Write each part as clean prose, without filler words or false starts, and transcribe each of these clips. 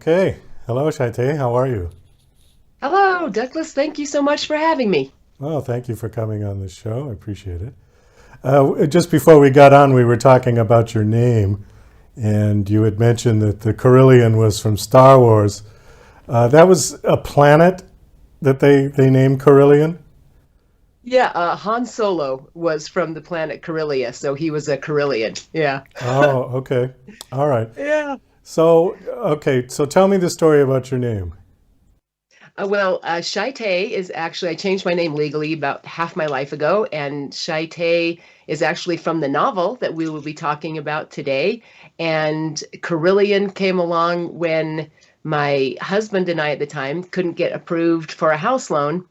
Okay. Hello, Shytei. How are you? Hello, Douglas. Thank you so much for having me. Well, thank you for coming on the show. I appreciate it. Just before we got on, we were talking about your name, and you had mentioned that the Corellian was from Star Wars. That was a planet that they named Corellian? Yeah, Han Solo was from the planet Corellia, so he was a Corellian. Yeah. Oh, okay. All right. Yeah. So tell me the story about your name. Shytei is actually, I changed my name legally about half my life ago, and Shytei is actually from the novel that we will be talking about today. And Corellian came along when my husband and I at the time couldn't get approved for a house loan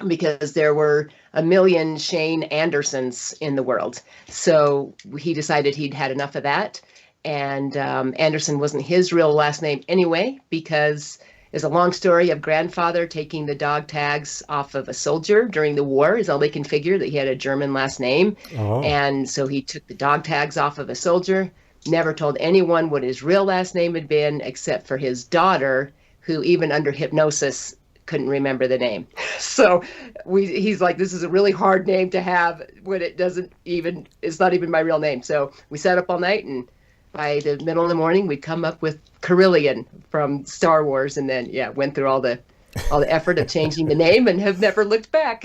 because there were a million Shane Andersons in the world. So he decided he'd had enough of that. And Anderson wasn't his real last name anyway, because there's a long story of grandfather taking the dog tags off of a soldier during the war, is all they can figure, that he had a German last name. Oh, And so he took the dog tags off of a soldier, never told anyone what his real last name had been, except for his daughter, who even under hypnosis couldn't remember the name. So he's like, this is a really hard name to have when it's not even my real name. So we sat up all night, and by the middle of the morning, we'd come up with Corellian from Star Wars, and then yeah, went through all the effort of changing the name and have never looked back.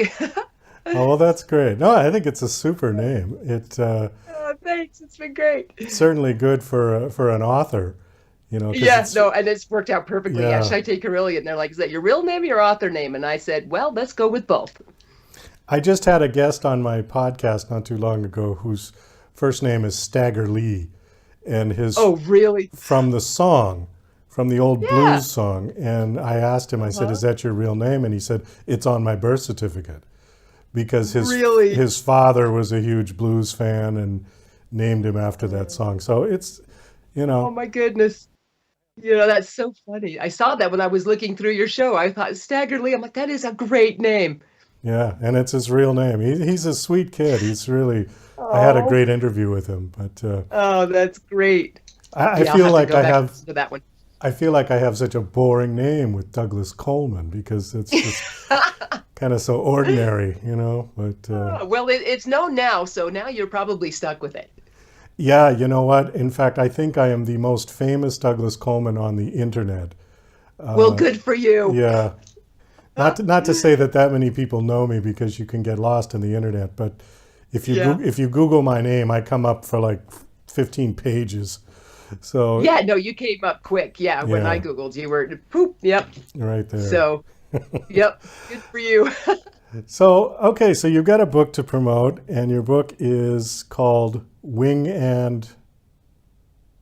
oh, well, that's great. No, I think it's a super name. Oh, thanks. It's been great. It's certainly good for an author, because Yeah, it's no, and it's worked out perfectly. Yeah, yeah. Shytei Corellian. They're like, is that your real name or your author name? And I said, well, let's go with both. I just had a guest on my podcast not too long ago whose first name is Stagger Lee, and his Oh, really? from the song, from the old Yeah. blues song. And I asked him, I said, Uh-huh. "Is that your real name?" And he said, "It's on my birth certificate," because Really? his father was a huge blues fan and named him after that Oh, song. So it's, you oh know, my goodness. That's so funny. I saw that when I was looking through your show. I thought Staggerly. I'm like, that is a great name. yeah, and it's his real name. He's a sweet kid. He's really. I had a Oh, great interview with him, but oh, that's great. I Yeah, I'll feel have to like go I back and have listen to that one. I feel like I have such a boring name with Douglas Coleman because it's just kind of so ordinary. But Oh, well, it's known now, so now you're probably stuck with it. yeah, you know what? In fact, I think I am the most famous Douglas Coleman on the internet. Well, Uh, good for you. yeah, not to say that that many people know me because you can get lost in the internet, but Yeah. if you Google my name, I come up for like 15 pages. So Yeah, no, you came up quick. Yeah, when I yeah, Googled, you were poop. Yep. right there. So, yep, good for you. So, okay, so you've got a book to promote, and your book is called Wing and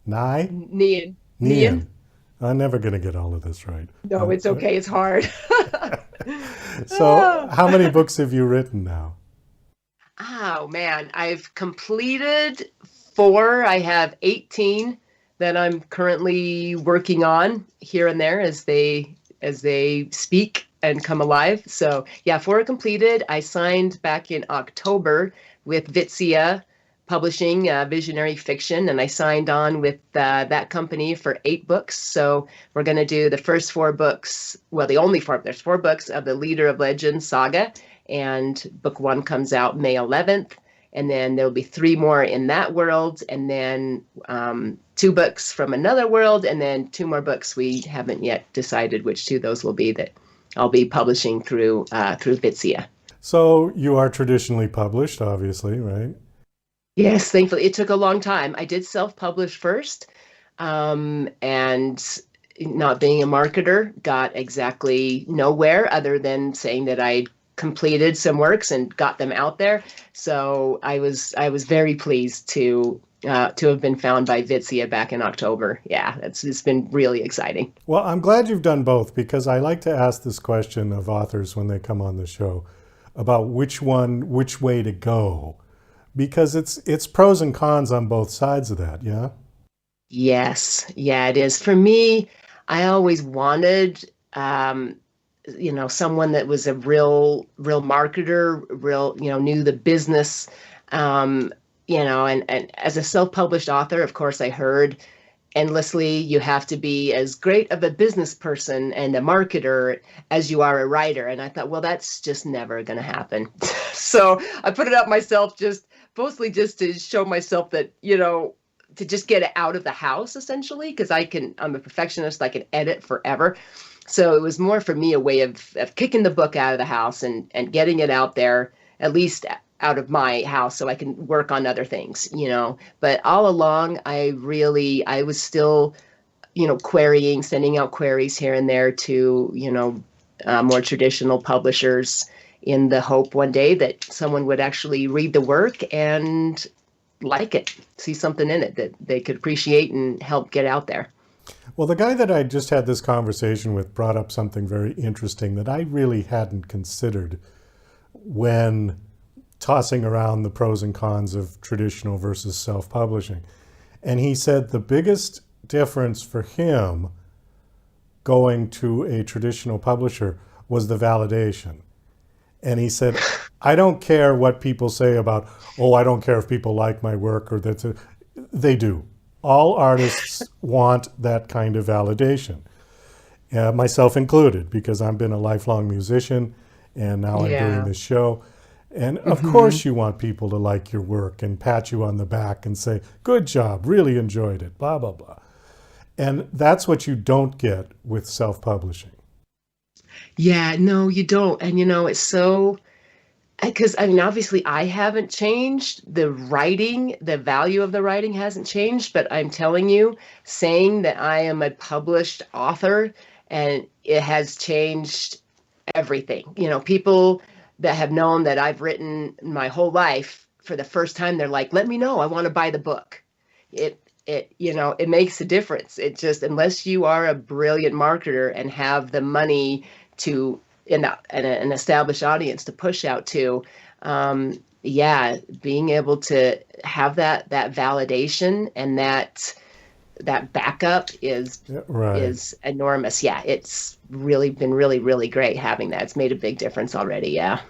Nye? Nian. Nian? Nian. I'm never going to get all of this right. No, it's okay. It's hard. So, Ah. how many books have you written now? Oh man, I've completed four. I have 18 that I'm currently working on here and there as they speak and come alive. So yeah, four are completed. I signed back in October with Vitsia Publishing, Visionary Fiction, and I signed on with that company for 8 books. So we're going to do the first 4 books. Well, the only four. There's 4 books of the Leader of Legends saga, and book one comes out May 11th. And then there'll be 3 more in that world, and then 2 books from another world, and then 2 more books. We haven't yet decided which two those will be that I'll be publishing through Vitsia. So, you are traditionally published, obviously, right? Yes, thankfully it took a long time. I did self-publish first, and not being a marketer, got exactly nowhere other than saying that I completed some works and got them out there. So I was very pleased to have been found by Vitsia back in October. Yeah, it's been really exciting. Well, I'm glad you've done both because I like to ask this question of authors when they come on the show about which way to go, because it's pros and cons on both sides of that. Yeah. Yes, yeah, it is. For me, I always wanted someone that was a real marketer, real, knew the business. And as a self-published author, of course, I heard endlessly. You have to be as great of a business person and a marketer as you are a writer. And I thought, well, that's just never going to happen. So I put it up myself, just mostly just to show myself that, to just get it out of the house, essentially, because I'm a perfectionist. I can edit forever. So it was more for me a way of kicking the book out of the house and getting it out there, at least out of my house, so I can work on other things. But all along, I was still, querying, sending out queries here and there to, more traditional publishers in the hope one day that someone would actually read the work and like it, see something in it that they could appreciate and help get out there. Well, the guy that I just had this conversation with brought up something very interesting that I really hadn't considered when tossing around the pros and cons of traditional versus self-publishing. And he said the biggest difference for him going to a traditional publisher was the validation. And he said, I don't care what people say about, oh, I don't care if people like my work or that. They do. All artists want that kind of validation, myself included, because I've been a lifelong musician and now I'm doing this show. And of course you want people to like your work and pat you on the back and say, good job, really enjoyed it, blah, blah, blah. And that's what you don't get with self-publishing. Yeah, no, you don't. And it's so, because obviously I haven't changed. The writing, the value of the writing hasn't changed, but I'm telling you, saying that I am a published author, and it has changed everything. People that have known that I've written my whole life, for the first time, they're like, let me know, I want to buy the book. It makes a difference. It just, unless you are a brilliant marketer and have the money to an established audience to push out to, being able to have that validation and that backup is enormous. Yeah, it's really been really, really great having that. It's made a big difference already. Yeah.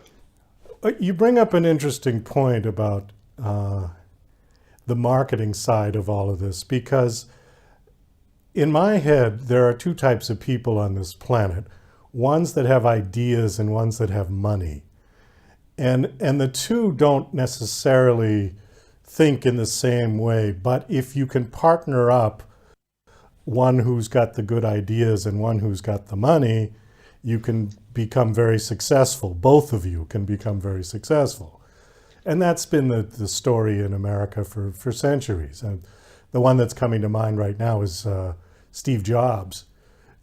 You bring up an interesting point about the marketing side of all of this, because in my head, there are two types of people on this planet. Ones that have ideas and ones that have money. And the two don't necessarily think in the same way, but if you can partner up one who's got the good ideas and one who's got the money, you can become very successful. Both of you can become very successful. And that's been the story in America for centuries. And the one that's coming to mind right now is Steve Jobs,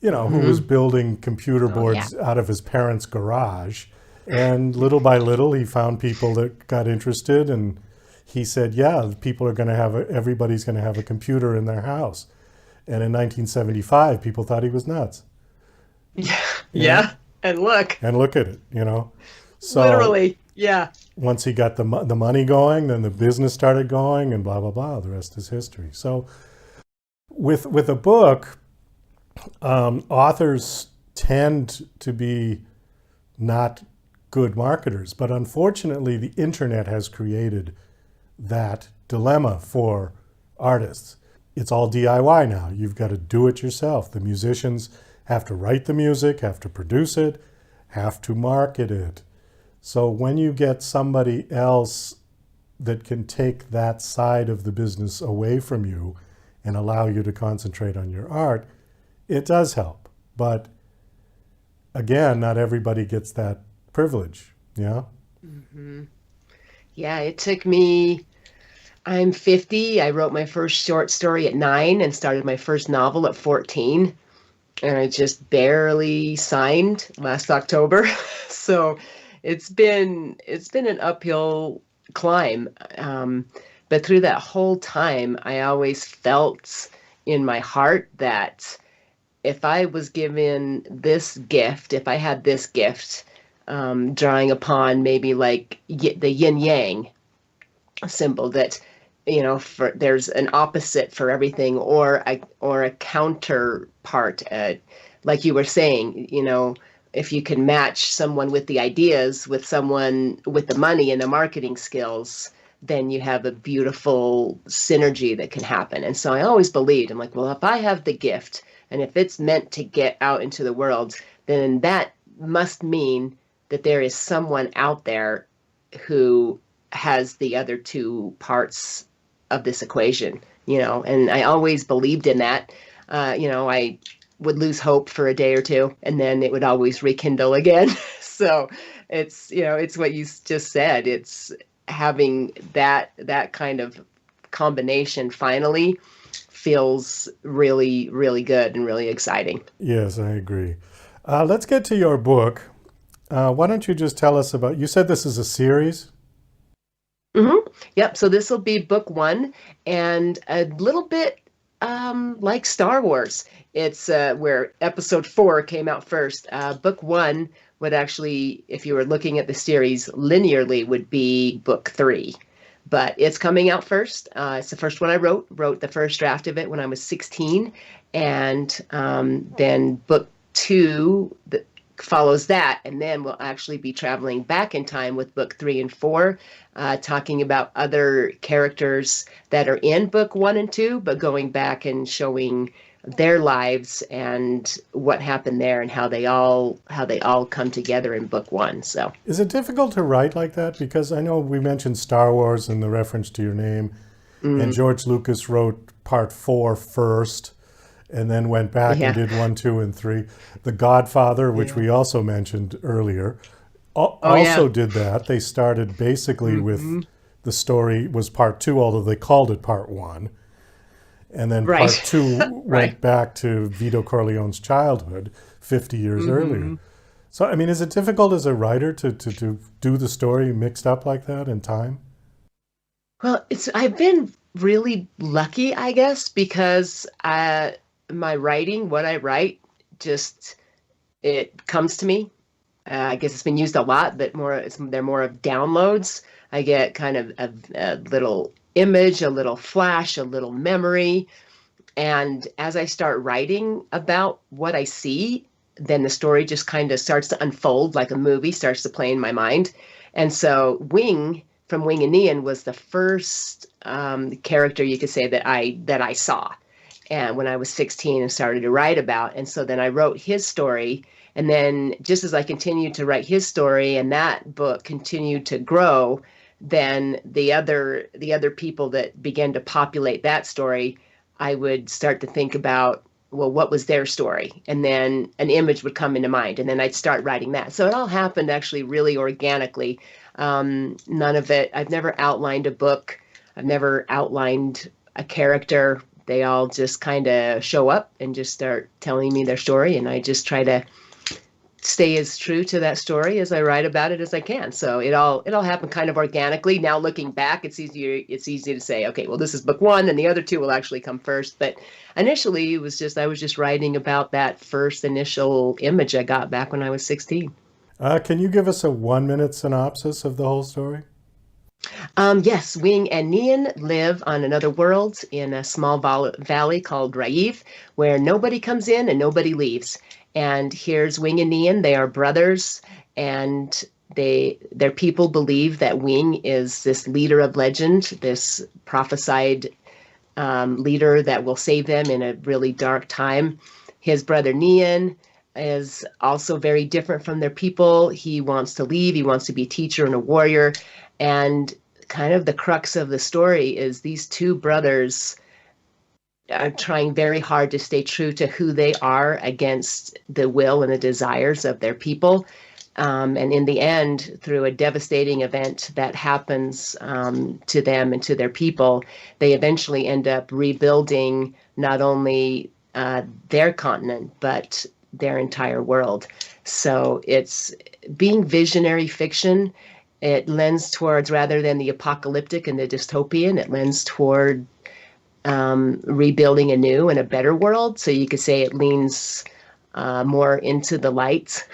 who was building computer boards out of his parents' garage. And little by little, he found people that got interested. And he said, yeah, everybody's going to have a computer in their house. And in 1975, people thought he was nuts. Yeah. Yeah. And look at it, So literally, yeah. Once he got the money going, then the business started going, and blah, blah, blah. The rest is history. So with a book, authors tend to be not good marketers, but unfortunately the internet has created that dilemma for artists. It's all DIY now. You've got to do it yourself. The musicians have to write the music, have to produce it, have to market it. So when you get somebody else that can take that side of the business away from you and allow you to concentrate on your art, it does help. But again, not everybody gets that privilege. Yeah. Mm-hmm. Yeah, it took me, I'm 50. I wrote my first short story at 9 and started my first novel at 14. And I just barely signed last October. So it's been an uphill climb. But through that whole time, I always felt in my heart that if I was given this gift, if I had this gift, drawing upon maybe like the yin yang symbol, that there's an opposite for everything, or a counterpart, like you were saying, if you can match someone with the ideas with someone with the money and the marketing skills, then you have a beautiful synergy that can happen. And so I always believed, I'm like, well, if I have the gift and if it's meant to get out into the world, then that must mean that there is someone out there who has the other two parts of this equation, and I always believed in that. I would lose hope for a day or two and then it would always rekindle again. So it's what you just said. It's having that kind of combination finally feels really, really good and really exciting. Yes, I agree. Let's get to your book. Why don't you just tell us you said this is a series? Yep. So this will be book one, and a little bit like Star Wars. It's where episode 4 came out first. Book one would actually, if you were looking at the series linearly, would be book 3. But it's coming out first. It's the first one I wrote the first draft of it when I was 16. And then book 2 follows that. And then we'll actually be traveling back in time with book 3 and 4, talking about other characters that are in book 1 and 2, but going back and showing their lives and what happened there and how they all come together in book 1. So is it difficult to write like that? Because I know we mentioned Star Wars and the reference to your name, and George Lucas wrote part 4 first and then went back and did 1, 2, and 3. The Godfather, which we also mentioned earlier, did that. They started basically with the story was part 2, although they called it part 1. And then part 2 went back to Vito Corleone's childhood 50 years earlier. So, I mean, is it difficult as a writer to do the story mixed up like that in time? Well, I've been really lucky, I guess, because my writing, what I write, just it comes to me. I guess it's been used a lot, but they're more of downloads. I get kind of a little image, a little flash, a little memory. And as I start writing about what I see, then the story just kind of starts to unfold like a movie, starts to play in my mind. And so Wing from Wing and Neon was the first character you could say that I saw. And when I was 16 and started to write about. And so then I wrote his story. And then just as I continued to write his story and that book continued to grow, then the other people that began to populate that story, I would start to think about, well, what was their story? And then an image would come into mind, and then I'd start writing that. So it all happened actually really organically. None of it, I've never outlined a book. I've never outlined a character. They all just kind of show up and just start telling me their story, and I just try to stay as true to that story as I write about it as I can. So it all happened kind of organically. Now looking back, it's easy to say, okay, well, this is book 1 and the other 2 will actually come first. But initially I was just writing about that first initial image I got back when I was 16. Can you give us a 1-minute synopsis of the whole story? Yes, Wing and Neon live on another world in a small valley called Raiv, where nobody comes in and nobody leaves. And here's Wing and Neon. They are brothers, and their people believe that Wing is this leader of legend, this prophesied leader that will save them in a really dark time. His brother Neon is also very different from their people. He wants to leave. He wants to be a teacher and a warrior. And kind of the crux of the story is these two brothers are trying very hard to stay true to who they are against the will and the desires of their people. And in the end, through a devastating event that happens to them and to their people, they eventually end up rebuilding not only their continent, but their entire world. So it's being visionary fiction. It lends towards, rather than the apocalyptic and the dystopian, it lends toward rebuilding a new and a better world. So you could say it leans more into the light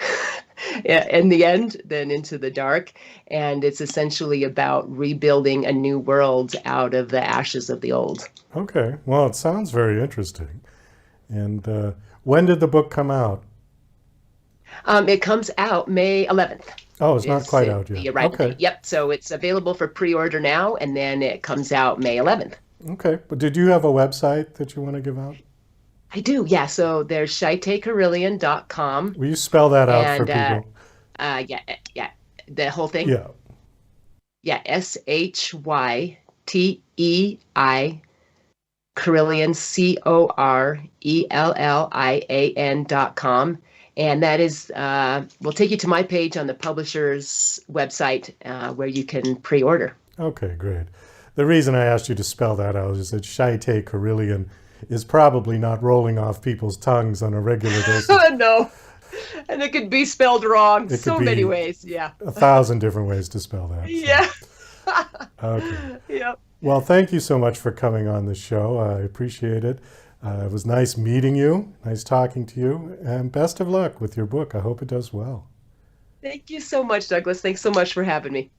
in the end than into the dark. And it's essentially about rebuilding a new world out of the ashes of the old. Okay. Well, it sounds very interesting. And when did the book come out? It comes out May 11th. Oh, it's not is quite out yet. the arrival Okay. date. Yep. So it's available for pre-order now, and then it comes out May 11th. Okay. But did you have a website that you want to give out? I do. Yeah. So there's ShyteiCorellian.com, Will you spell that out for and people? yeah, yeah, the whole thing. Yeah. Yeah, Shytei Corellian, Corellian.com. And that is, will take you to my page on the publisher's website where you can pre-order. Okay, great. The reason I asked you to spell that out is that Shytei Corellian is probably not rolling off people's tongues on a regular basis. No, and it could be spelled wrong It so could many be ways. Yeah. 1,000 different ways to spell that. So. Yeah. Okay. Yep. Well, thank you so much for coming on the show. I appreciate it. It was nice meeting you, nice talking to you, and best of luck with your book. I hope it does well. Thank you so much, Douglas. Thanks so much for having me.